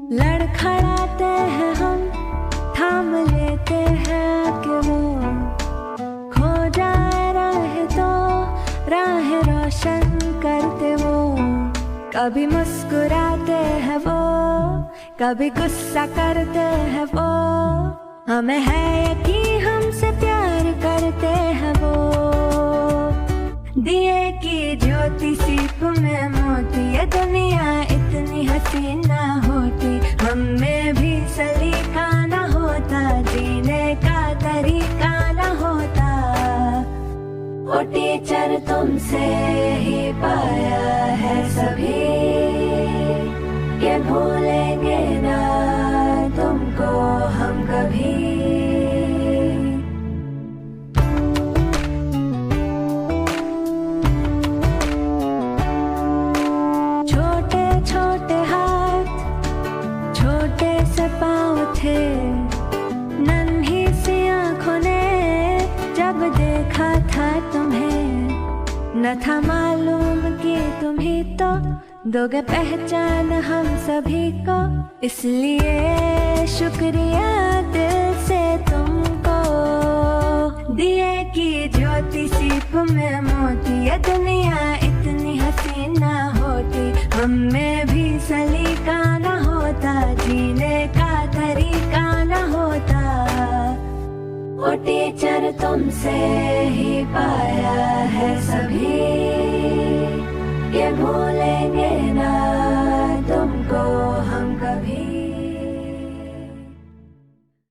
लड़खड़ाते हैं हम, थाम लेते हैं कि वो खो जाए राह, तो राह रोशन करते वो। कभी मुस्कुराते हैं वो, कभी गुस्सा करते हैं वो। हमें है यकीन हमसे प्यार करते हैं वो। दिए की ज्योति सीप में मोती, ये दुनिया इतनी हसीन ना होती। हम में भी सलीका ना होता, जीने का तरीका ना होता। ओ टीचर तुमसे ही पाया है सभी, ये भूलेंगे ना तुमको हम कभी। छोटे छोटे हाथ, छोटे से पाँव थे, नन्ही सी आँखों ने जब देखा था तुम्हें। न था मालूम कि तुम ही तो दोगे पहचान हम सभी को। इसलिए शुक्रिया दिल से तुमको। दिए की ज्योति सीप में मोती, ये दुनिया इतनी हसीन ना होती। हम में भी सलीका ना होता, जीने का तरीका ना होता। ओ टीचर तुमसे ही पाया है सभी, ये भूलेंगे ना तुमको हम कभी।